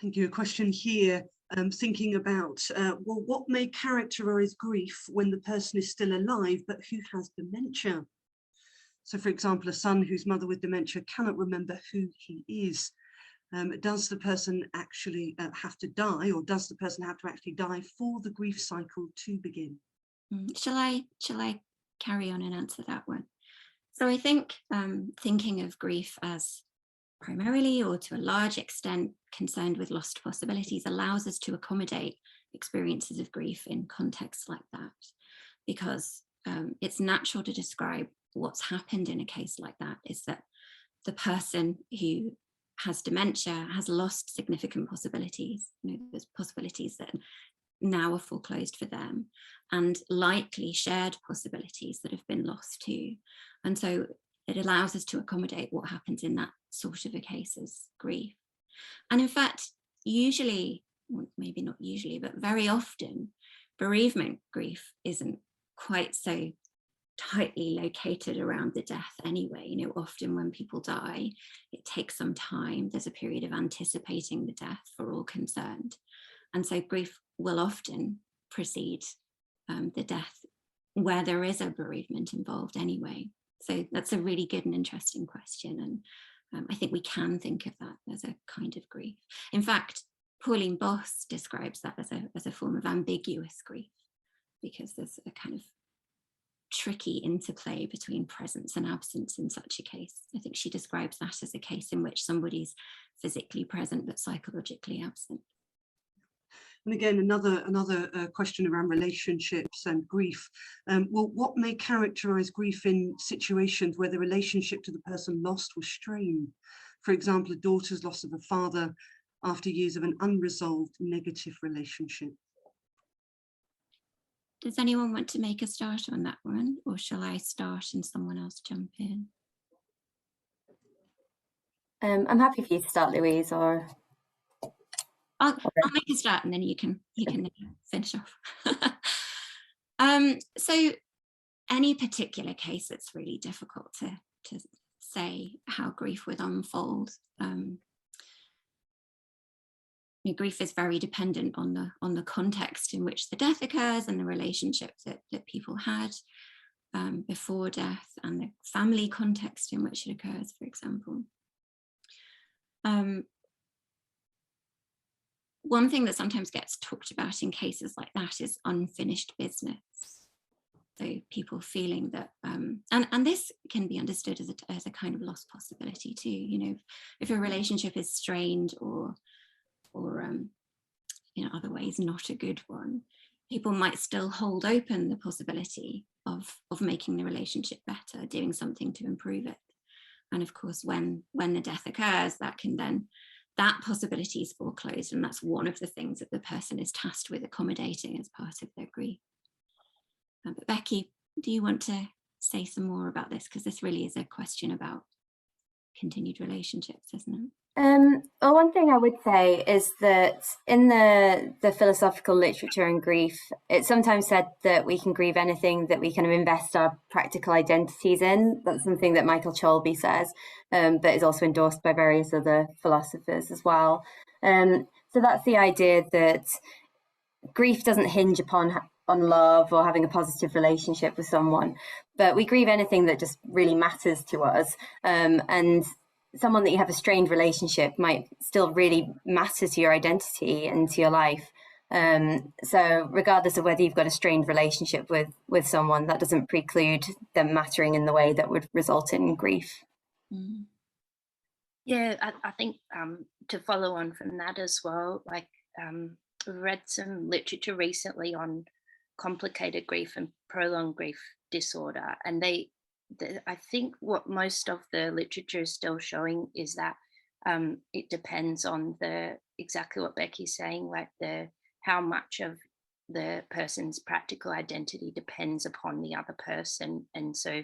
Thank you. A question here, thinking about, well, what may characterize grief when the person is still alive, but who has dementia? So, for example, a son whose mother with dementia cannot remember who he is. Does the person actually have to die, or does the person have to actually die for the grief cycle to begin? Shall I carry on and answer that one? So I think thinking of grief as primarily or to a large extent concerned with lost possibilities allows us to accommodate experiences of grief in contexts like that, because it's natural to describe what's happened in a case like that is that the person who has dementia has lost significant possibilities. There's possibilities that now are foreclosed for them, and likely shared possibilities that have been lost too. And so it allows us to accommodate what happens in that sort of a case as grief. And in fact, usually, maybe not usually, but very often, bereavement grief isn't quite so tightly located around the death anyway. Often when people die, it takes some time. There's a period of anticipating the death for all concerned. And so grief will often precede the death where there is a bereavement involved anyway. So that's a really good and interesting question. And I think we can think of that as a kind of grief. In fact, Pauline Boss describes that as a form of ambiguous grief, because there's a kind of tricky interplay between presence and absence in such a case. I think she describes that as a case in which somebody's physically present but psychologically absent. And again, another question around relationships and grief. Well, what may characterize grief in situations where the relationship to the person lost was strained? For example, a daughter's loss of a father after years of an unresolved negative relationship. Does anyone want to make a start on that one, or shall I start and someone else jump in? I'm happy for you to start, Louise, or I'll make a start and then you can finish off. So any particular case, it's really difficult to say how grief would unfold. Grief is very dependent on the context in which the death occurs and the relationship that people had before death, and the family context in which it occurs, for example. One thing that sometimes gets talked about in cases like that is unfinished business. So people feeling that, and this can be understood as a kind of lost possibility too. You know, if a relationship is strained or in other ways not a good one, people might still hold open the possibility of making the relationship better, doing something to improve it. And of course, when the death occurs, that possibility is foreclosed, and that's one of the things that the person is tasked with accommodating as part of their grief. But Becky, do you want to say some more about this? Because this really is a question about continued relationships, isn't it? Well, one thing I would say is that in the philosophical literature on grief, it's sometimes said that we can grieve anything that we kind of invest our practical identities in. That's something that Michael Cholby says, but is also endorsed by various other philosophers as well. So that's the idea that grief doesn't hinge on love or having a positive relationship with someone, but we grieve anything that just really matters to us. And someone that you have a strained relationship might still really matter to your identity and to your life. So regardless of whether you've got a strained relationship with someone, that doesn't preclude them mattering in the way that would result in grief. Mm. Yeah, I think to follow on from that as well, like I've read some literature recently on complicated grief and prolonged grief disorder, and I think what most of the literature is still showing is that it depends on exactly what Becky's saying, like how much of the person's practical identity depends upon the other person. And so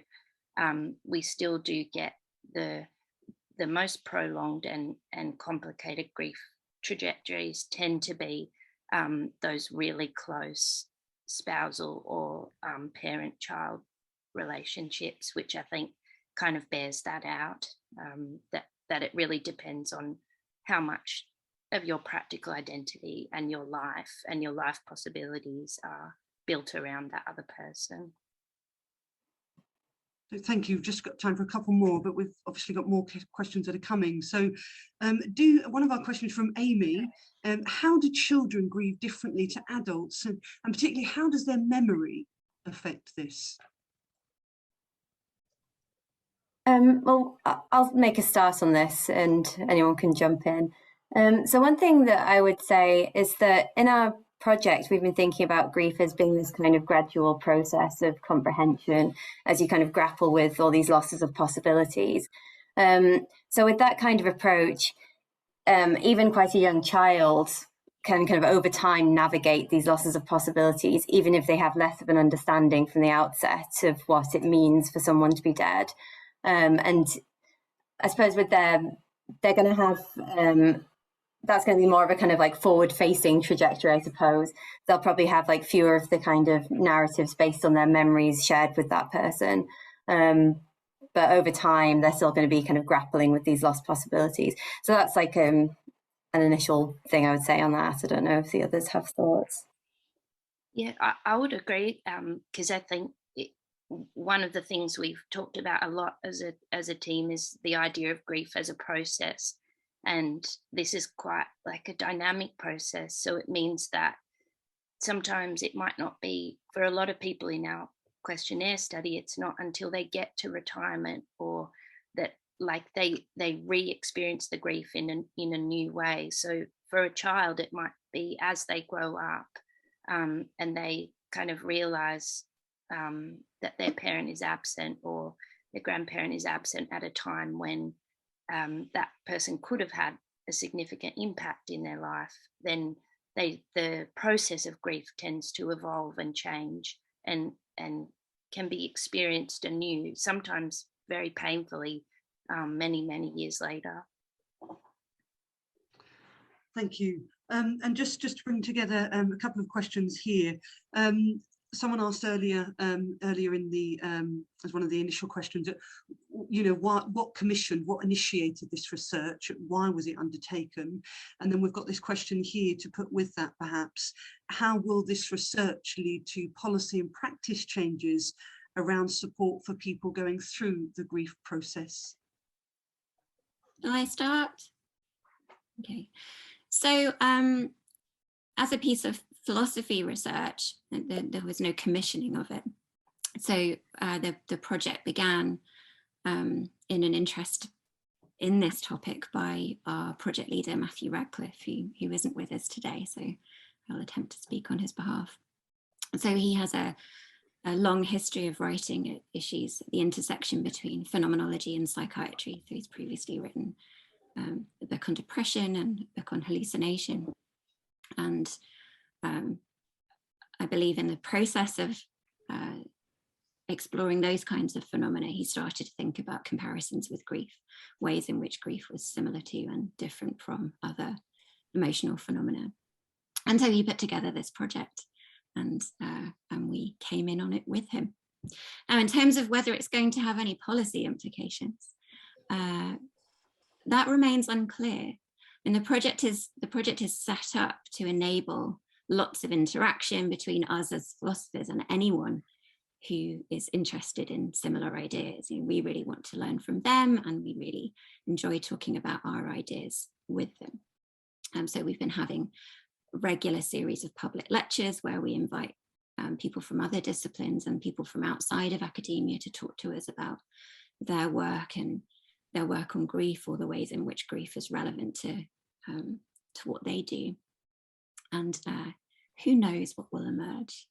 we still do get the most prolonged and complicated grief trajectories tend to be those really close spousal or parent-child relationships, which I think kind of bears that out, that it really depends on how much of your practical identity and your life possibilities are built around that other person. So thank you. We've just got time for a couple more, but we've obviously got more questions that are coming. So one of our questions from Amy, how do children grieve differently to adults? And particularly, how does their memory affect this? Well, I'll make a start on this and anyone can jump in. So one thing that I would say is that in our project, we've been thinking about grief as being this kind of gradual process of comprehension as you kind of grapple with all these losses of possibilities. So with that kind of approach, even quite a young child can kind of over time navigate these losses of possibilities, even if they have less of an understanding from the outset of what it means for someone to be dead. And I suppose with them, they're going to have, that's going to be more of a kind of like forward facing trajectory, I suppose. They'll probably have like fewer of the kind of narratives based on their memories shared with that person. But over time, they're still going to be kind of grappling with these lost possibilities. So that's like an initial thing I would say on that. I don't know if the others have thoughts. Yeah, I would agree, because I think one of the things we've talked about a lot as a team is the idea of grief as a process, and this is quite like a dynamic process. So it means that sometimes it might not be, for a lot of people in our questionnaire study, it's not until they get to retirement or that like they re-experience the grief in a new way. So for a child, it might be as they grow up and they kind of realize that their parent is absent or their grandparent is absent at a time when that person could have had a significant impact in their life, then the process of grief tends to evolve and change and can be experienced anew, sometimes very painfully, many years later. Thank you. And just to bring together a couple of questions here. Someone asked earlier in the as one of the initial questions, you know, what commissioned, what initiated this research, why was it undertaken? And then we've got this question here to put with that, perhaps, how will this research lead to policy and practice changes around support for people going through the grief process? Shall I start? Okay, so as a piece of philosophy research, there was no commissioning of it. So the project began in an interest in this topic by our project leader, Matthew Radcliffe, who isn't with us today, so I'll attempt to speak on his behalf. So he has a long history of writing issues at the intersection between phenomenology and psychiatry. So he's previously written a book on depression and a book on hallucination. And I believe in the process of exploring those kinds of phenomena, he started to think about comparisons with grief, ways in which grief was similar to and different from other emotional phenomena. And so he put together this project, and we came in on it with him. Now, in terms of whether it's going to have any policy implications, that remains unclear. And the project is set up to enable lots of interaction between us as philosophers and anyone who is interested in similar ideas. You know, we really want to learn from them, and we really enjoy talking about our ideas with them. So we've been having a regular series of public lectures where we invite people from other disciplines and people from outside of academia to talk to us about their work and their work on grief, or the ways in which grief is relevant to what they do. And who knows what will emerge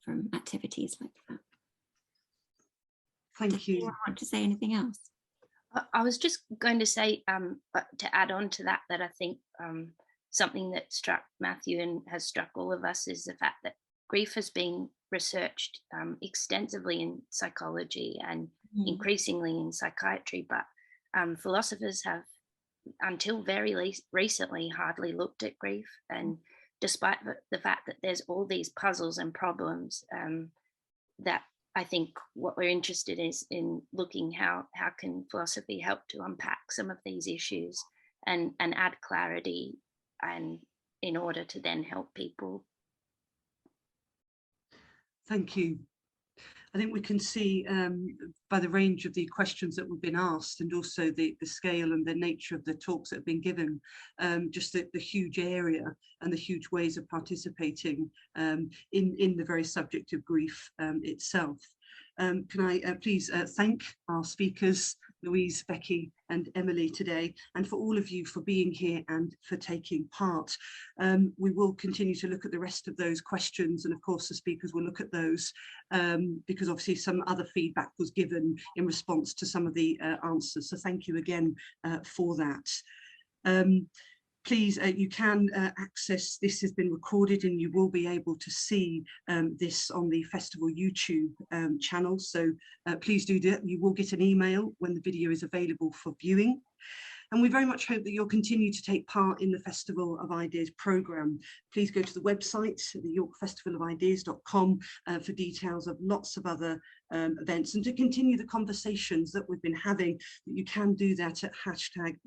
from activities like that. Thank you. Do you want to say anything else? I was just going to say, to add on to that, that I think something that struck Matthew and has struck all of us is the fact that grief has been researched extensively in psychology and increasingly in psychiatry, but philosophers have, until very recently, hardly looked at grief. And despite the fact that there's all these puzzles and problems, that I think what we're interested in looking how can philosophy help to unpack some of these issues and add clarity, and in order to then help people. Thank you. I think we can see by the range of the questions that we've been asked, and also the scale and the nature of the talks that have been given, just the huge area and the huge ways of participating in the very subject of grief itself. Can I please thank our speakers, Louise, Becky and Emily today, and for all of you for being here and for taking part. We will continue to look at the rest of those questions, and of course the speakers will look at those because obviously some other feedback was given in response to some of the answers. So thank you again for that. Please, you can access, this has been recorded and you will be able to see this on the festival YouTube channel. So please do that. You will get an email when the video is available for viewing. And we very much hope that you'll continue to take part in the Festival of Ideas programme. Please go to the website, the yorkfestivalofideas.com, for details of lots of other events, and to continue the conversations that we've been having. You can do that at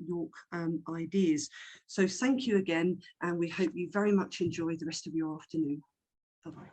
#YorkIdeas. So thank you again, and we hope you very much enjoy the rest of your afternoon. Bye-bye.